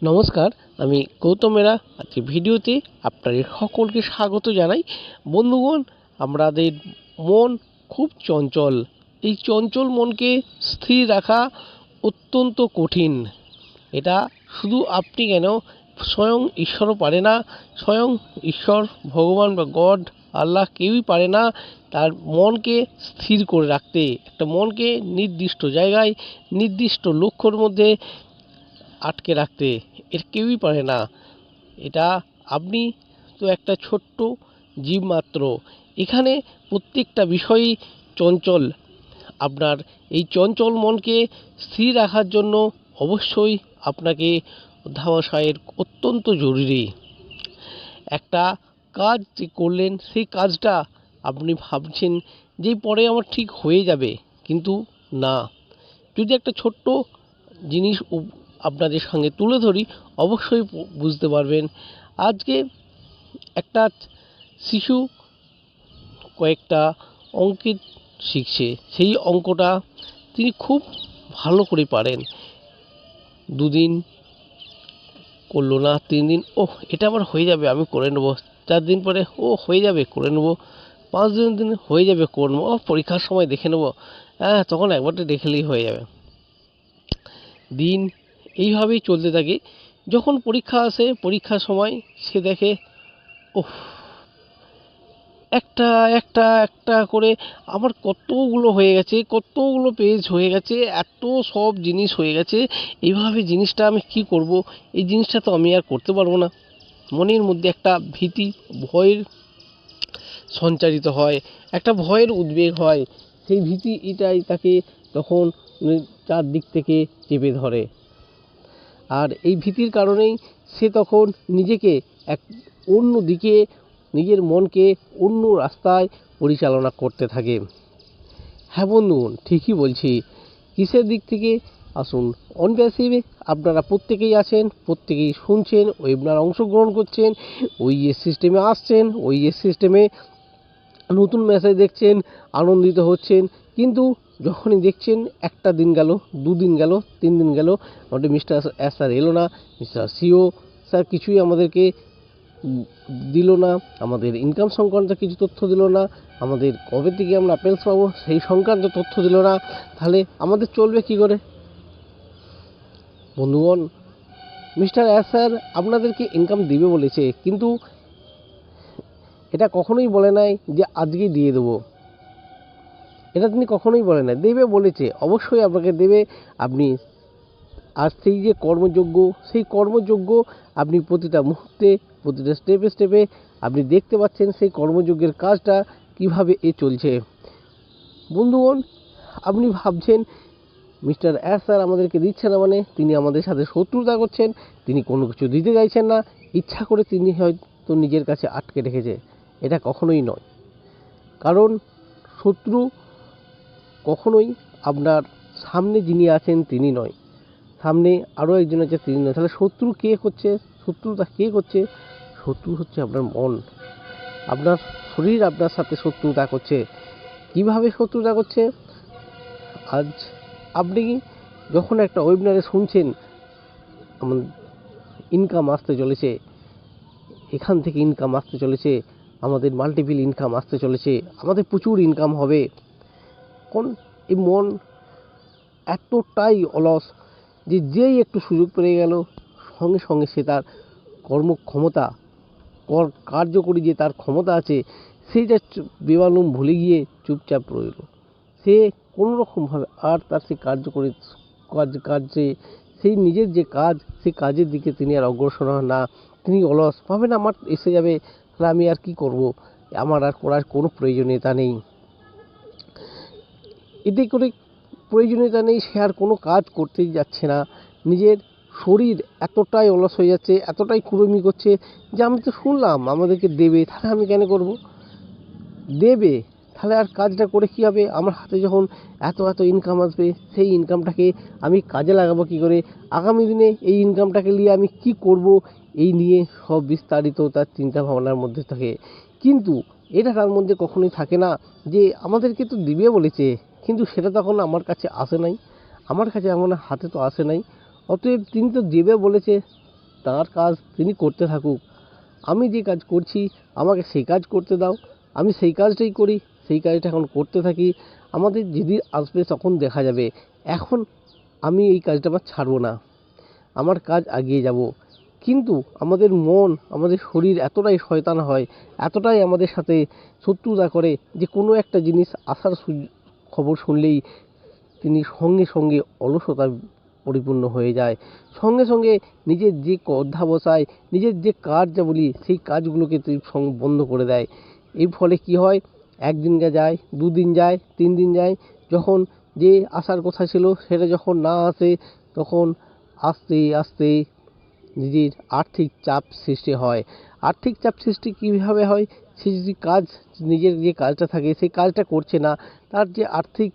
নমস্কার, আমি গৌতমেরা। আজকে ভিডিওতে আপনাদের সকলকে স্বাগত জানাই। বন্ধুগণ, আমাদের মন খুব চঞ্চল। এই চঞ্চল মনকে স্থির রাখা অত্যন্ত কঠিন। এটা শুধু আপনি কেন, স্বয়ং ঈশ্বরও পারে না। স্বয়ং ঈশ্বর, ভগবান বা গড, আল্লাহ কেউই পারে না তার মনকে স্থির করে রাখতে। একটা মনকে নির্দিষ্ট জায়গায়, নির্দিষ্ট লক্ষ্যর মধ্যে আটকে রাখতে এর কেউই পারে না। এটা আপনি তো একটা ছোট্ট জীব মাত্র। এখানে প্রত্যেকটা বিষয়ই চঞ্চল। আপনার এই চঞ্চল মনকে স্থির রাখার জন্য অবশ্যই আপনাকে অধ্যাবসায়ের অত্যন্ত জরুরি। একটা কাজ যে করলেন, সেই কাজটা আপনি ভাবছেন যে পরে আমার ঠিক হয়ে যাবে, কিন্তু না। যদি একটা ছোট্ট জিনিস আপনাদের সঙ্গে তুলে ধরি, অবশ্যই বুঝতে পারবেন। আজকে একটা শিশু কয়েকটা অঙ্কের শিখছে। সেই অঙ্কটা তিনি খুব ভালো করে পারেন। 2 দিন করলো না, 3 দিন, এটা আমার হয়ে যাবে, আমি করে নেবো। 4 দিন পরে হয়ে যাবে, করে নেবো। 5 দিন হয়ে যাবে, করে নেবো। পরীক্ষার সময় দেখে নেবো, তখন একবারটা দেখলেই হয়ে যাবে। দিন এইভাবেই চলতে থাকে। যখন পরীক্ষা আসে, পরীক্ষার সময় সে দেখে একটা একটা একটা করে আমার কতগুলো হয়ে গেছে, কতগুলো পেজ হয়ে গেছে, এত সব জিনিস হয়ে গেছে। এইভাবে জিনিসটা আমি কি করব? এই জিনিসটা তো আমি আর করতে পারবো না। মনের মধ্যে একটা ভীতি, ভয়ের সঞ্চারিত হয়, একটা ভয়ের উদ্বেগ হয়। সেই ভীতি এটাই তাকে তখন চারদিক থেকে চেপে ধরে। আর এই ভীতির কারণেই সে তখন নিজেকে এক অন্য দিকে, নিজের মনকে অন্য রাস্তায় পরিচালনা করতে থাকে। হ্যাঁ বন্ধুগণ, ঠিকই বলছি। কিসের দিক থেকে? আসুন, অন প্যাসিভে আপনারা প্রত্যেকেই আছেন, প্রত্যেকেই শুনছেন, ওয়েবিনার অংশগ্রহণ করছেন, ওইএস সিস্টেমে আসছেন, ওইএস সিস্টেমে নতুন মেসেজ দেখছেন, আনন্দিত হচ্ছেন। কিন্তু যখনই দেখছেন একটা দিন গেল, 2 দিন গেল, 3 দিন গেল, আমাদের মিস্টার এস স্যার এলো না, মিস্টার সিও স্যার কিছুই আমাদেরকে দিল না, আমাদের ইনকাম সংক্রান্ত কিছু তথ্য দিল না, আমাদের কবে থেকে আমরা অ্যাপেলস পাবো সেই সংক্রান্ত তথ্য দিল না। তাহলে আমাদের চলবে কি করে? বন্ধুগণ, মিস্টার এস স্যার আপনাদেরকে ইনকাম দিবে বলেছে, কিন্তু এটা কখনোই বলে নাই যে আজকেই দিয়ে দেবো। এটা তিনি কখনোই বলে নাই। দেবে বলেছে, অবশ্যই আপনাকে দেবে। আপনি আর সেই যে কর্মযোগ্য, সেই কর্মযোগ্য আপনি প্রতিটা মুহূর্তে, প্রতিটা স্টেপে স্টেপে আপনি দেখতে পাচ্ছেন সেই কর্মযোগ্যের কাজটা কিভাবে চলছে। বন্ধুগণ, আপনি ভাবছেন মিস্টার এস স্যার আমাদেরকে দিচ্ছে না, মানে তিনি আমাদের সাথে শত্রুতা করছেন, তিনি কোনো কিছু দিতে চাইছেন না, ইচ্ছা করে তিনি হয়তো নিজের কাছে আটকে রেখেছে। এটা কখনোই নয়। কারণ শত্রু কখনোই আপনার সামনে যিনি আছেন তিনি নয়, সামনে আরও একজন আছে তিনি নয়। তাহলে শত্রু কে করছে? শত্রুতা কে করছে? শত্রু হচ্ছে আপনার মন, আপনার শরীর আপনার সাথে শত্রুতা করছে। কিভাবে শত্রুতা করছে? আজ আপনি যখন একটা ওয়েবিনারে শুনছেন ইনকাম আসতে চলেছে, এখান থেকে ইনকাম আসতে চলেছে, আমাদের মাল্টিপল ইনকাম আসতে চলেছে, আমাদের প্রচুর ইনকাম হবে, কোন এই মন এতটাই অলস যে যেই একটু সুযোগ পেয়ে গেল, সঙ্গে সঙ্গে সে তার কর্মক্ষমতা, কার্যকরী যে তার ক্ষমতা আছে সেইটা বেমালুম ভুলে গিয়ে চুপচাপ রইল। সে কোনোরকমভাবে আর তার সেই কার্যকরী কাজে, সেই নিজের যে কাজ, সেই কাজের দিকে তিনি আর অগ্রসর হন না। তিনি অলস ভাবেন, আমার এসে যাবে, তাহলে আমি আর কি করব, আমার আর করার কোনো প্রয়োজনীয়তা নেই। এতে করে প্রয়োজনীয়তা নেই, সে আর কোনো কাজ করতেই যাচ্ছে না। নিজের শরীর এতটাই অলস হয়ে যাচ্ছে, এতটাই কুড়েমি করছে যে আমি তো শুনলাম আমাদেরকে দেবে, তাহলে আমি কেন করব? দেবে, তাহলে আর কাজটা করে কী হবে? আমার হাতে যখন এত এত ইনকাম আসবে, সেই ইনকামটাকে আমি কাজে লাগাবো কী করে? আগামী দিনে এই ইনকামটাকে নিয়ে আমি কি করব? এই নিয়ে সব বিস্তারিত তার চিন্তা ভাবনার মধ্যে থাকে। কিন্তু এটা তার মধ্যে কখনোই থাকে না যে আমাদেরকে তো দিবে বলেছে, কিন্তু সেটা তখন আমার কাছে আসে নাই, আমার কাছে এমন হাতে তো আসে নাই। অতএব তিনি তো দেবে বলেছে, তার কাজ তিনি করতে থাকুক, আমি যে কাজ করছি আমাকে সেই কাজ করতে দাও, আমি সেই কাজটাই করি, সেই কাজটা এখন করতে থাকি। আমাদের যেদিন আসবে তখন দেখা যাবে। এখন আমি এই কাজটা আবার ছাড়বো না, আমার কাজ এগিয়ে যাব। কিন্তু আমাদের মন, আমাদের শরীর এতটাই শয়তান হয়, এতটাই আমাদের সাথে শত্রুতা করে যে কোনো একটা জিনিস আসার খবর শুনলেই তিনি সঙ্গে সঙ্গে অলসতায় পরিপূর্ণ হয়ে যায়। সঙ্গে সঙ্গে নিজের যে অধ্যাবসায়, নিজের যে কার্যাবলী সেই কাজগুলোকে তিনি বন্ধ করে দেয়। এর ফলে কি হয়, একদিন যায়, দুদিন যায়, 3 দিন যায়, যখন যে আসার কথা ছিল সেটা যখন না আসে তখন আস্তে আস্তে নিজের আর্থিক চাপ সৃষ্টি হয়। আর্থিক চাপ সৃষ্টি কীভাবে হয়, সে যদি নিজের যে কাজটা থাকে সেই কাজটা করছে না, তার যে আর্থিক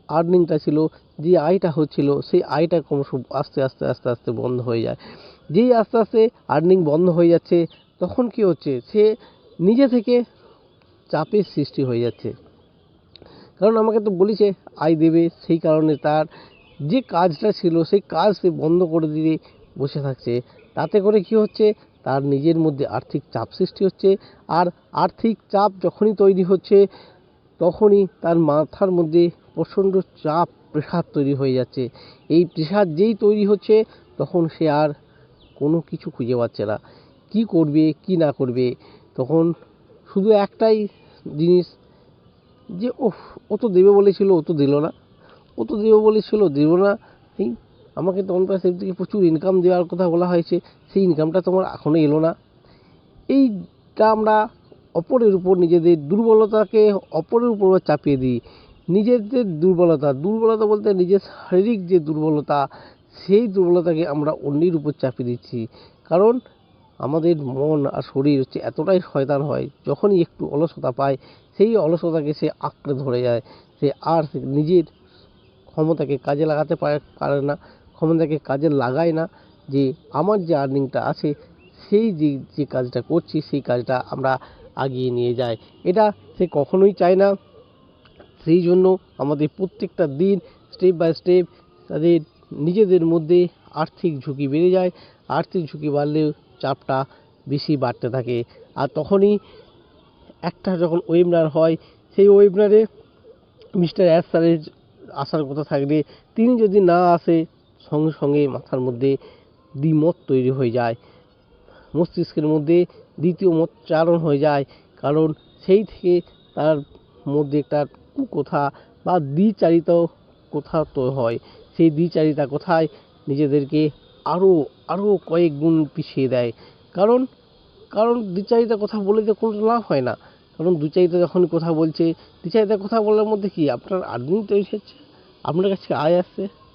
আর্নিংটা ছিল, যে আয়টা হচ্ছিল সেই আয়টা ক্রমশ আস্তে আস্তে আস্তে আস্তে বন্ধ হয়ে যায়। যেই আস্তে আস্তে আর্নিং বন্ধ হয়ে যাচ্ছে তখন কি হচ্ছে, সে নিজে থেকে চাপের সৃষ্টি হয়ে যাচ্ছে। কারণ আমাকে তো বলেছে আয় দেবে, সেই কারণে তার যে কাজটা ছিল সেই কাজ সে বন্ধ করে দিয়ে বসে থাকছে। তাতে করে কি হচ্ছে, তার নিজের মধ্যে আর্থিক চাপ সৃষ্টি হচ্ছে। আর আর্থিক চাপ যখনই তৈরি হচ্ছে তখনই তার মাথার মধ্যে প্রচণ্ড চাপ, প্রেশার তৈরি হয়ে যাচ্ছে। এই প্রেশার যেই তৈরি হচ্ছে তখন সে আর কোনো কিছু খুঁজে পাচ্ছে না, কী করবে কী না করবে। তখন শুধু একটাই জিনিস, যে ওফ, ও তো দেবে বলেছিল, ও তো দিল না, ও তো দেবে বলেছিল দিল না, এই আমাকে তো অনপ্যাসিভ থেকে প্রচুর ইনকাম দেওয়ার কথা বলা হয়েছে, সেই ইনকামটা তোমার এখনও এলো না। এইটা আমরা অপরের উপর নিজেদের দুর্বলতাকে অপরের উপর চাপিয়ে দিই। নিজেদের দুর্বলতা বলতে নিজের শারীরিক যে দুর্বলতা, সেই দুর্বলতাকে আমরা অন্যের উপর চাপিয়ে দিচ্ছি। কারণ আমাদের মন আর শরীর হচ্ছে এতটাই শয়তান হয়, যখনই একটু অলসতা পায় সেই অলসতাকে সে আঁকড়ে ধরে যায়। সে আর নিজের ক্ষমতাকে কাজে লাগাতে পারে না, ক্ষমতাকে কাজে লাগায় না, যে আমার যে আর্নিংটা আছে সেই যে কাজটা করছি সেই কাজটা আমরা এগিয়ে নিয়ে যাই, এটা সে কখনোই চায় না। সেই জন্য আমাদের প্রত্যেকটা দিন স্টেপ বাই স্টেপ তাদের নিজেদের মধ্যে আর্থিক ঝুঁকি বেড়ে যায়। আর্থিক ঝুঁকি বাড়লেও চাপটা বেশি বাড়তে থাকে। আর তখনই একটা যখন ওয়েবিনার হয়, সেই ওয়েবিনারে মিস্টার এস স্যারের আসার কথা থাকলে তিনি যদি না আসে, সঙ্গে সঙ্গে মাথার মধ্যে দ্বিমত তৈরি হয়ে যায়, মস্তিষ্কের মধ্যে দ্বিতীয় মত চারণ হয়ে যায়। কারণ সেই থেকে তার মধ্যে একটা কুকথা বা দ্বিচারিত কথা তো হয়, সেই দ্বিচারিতা কথায় নিজেদেরকে আরও আরও কয়েক গুণ পিছিয়ে দেয়। কারণ কারণ দ্বিচারিতা কথা বলে তো কোনো লাভ হয় না। কারণ দ্বিচারিতা যখন কথা বলছে, দ্বিচারিতা কথা বলার মধ্যে কি আপনার আর্নিং তৈরি হচ্ছে, আপনার কাছে আয়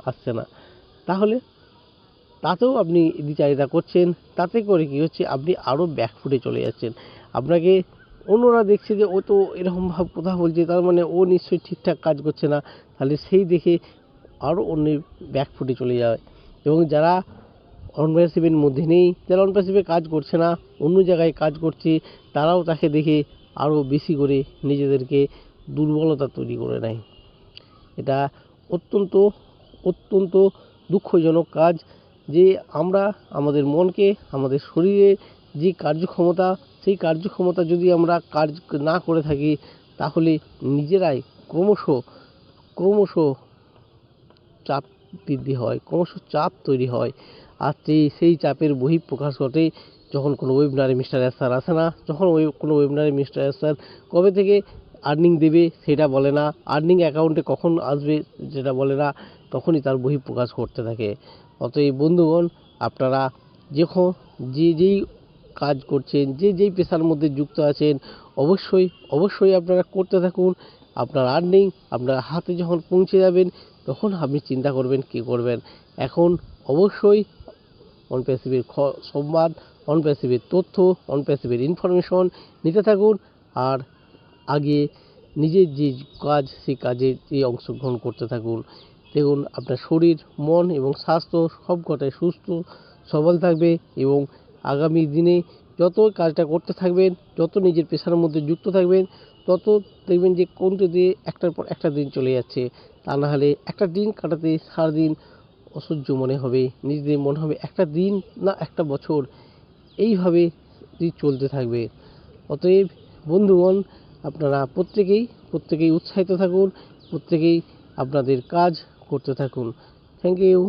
আসছে না, তাহলে তাতেও আপনি দ্বিচারিতা করছেন। তাতে করে কি হচ্ছে, আপনি আরও ব্যাকফুটে চলে যাচ্ছেন। আপনাকে অন্যরা দেখছে যে ও তো এরকমভাবে কথা বলছে, তার মানে ও নিশ্চয়ই ঠিকঠাক কাজ করছে না, তাহলে সেই দেখে আরও অন্যের ব্যাকফুটে চলে যায়। এবং যারা অনপ্যাসিভের মধ্যে নেই, যারা অনপ্যাসিভে কাজ করছে না, অন্য জায়গায় কাজ করছে, তারাও তাকে দেখে আরও বেশি করে নিজেদেরকে দুর্বলতা তৈরি করে নেয়। এটা অত্যন্ত অত্যন্ত দুঃখজনক কাজ যে আমরা আমাদের মনকে, আমাদের শরীরে যে কার্যক্ষমতা, সেই কার্যক্ষমতা যদি আমরা কাজ না করে থাকি তাহলে নিজেরাই ক্রমশ ক্রমশ চাপ বৃদ্ধি হয়, ক্রমশ চাপ তৈরি হয়। আর সেই চাপের বহিঃপ্রকাশ ঘটে যখন কোনো ওয়েবিনারে মিস্টার এস স্যার আসে না, যখন কোনো ওয়েবিনারে মিস্টার এস স্যার কবে থেকে আর্নিং দেবে সেটা বলে না, আর্নিং অ্যাকাউন্টে কখন আসবে যেটা বলে না, তখনই তার বহিঃপ্রকাশ ঘটতে থাকে। অতএব বন্ধুগণ, আপনারা যখন যেই কাজ করছেন, যেই পেশার মধ্যে যুক্ত আছেন, অবশ্যই আপনারা করতে থাকুন। আপনার আর্নিং আপনার হাতে যখন পৌঁছে যাবেন তখন আপনি চিন্তা করবেন কী করবেন। এখন অবশ্যই অনপ্যাসিভের সংবাদ, অনপ্যাসিভের তথ্য, অনপ্যাসিভের ইনফরমেশন নিতে থাকুন। আর আগে নিজের যে কাজ সেই কাজে অংশগ্রহণ করতে থাকুন। দেখুন আপনার শরীর, মন এবং স্বাস্থ্য সবকটাই সুস্থ সবল থাকবে। এবং আগামী দিনে যত কাজটা করতে থাকবেন, যত নিজের পেশার মধ্যে যুক্ত থাকবেন, তত দেখবেন যে কোনটা দিয়ে একটার পর একটা দিন চলে যাচ্ছে। তা না হলে একটা দিন কাটাতে সারাদিন অসহ্য মনে হবে, নিজেদের মনে হবে একটা দিন না একটা বছর এইভাবে চলতে থাকবে। অতএব বন্ধুগণ, আপনারা প্রত্যেকেই উৎসাহিত থাকুন, প্রত্যেকেই আপনাদের কাজ করতে থাকুন। Thank you.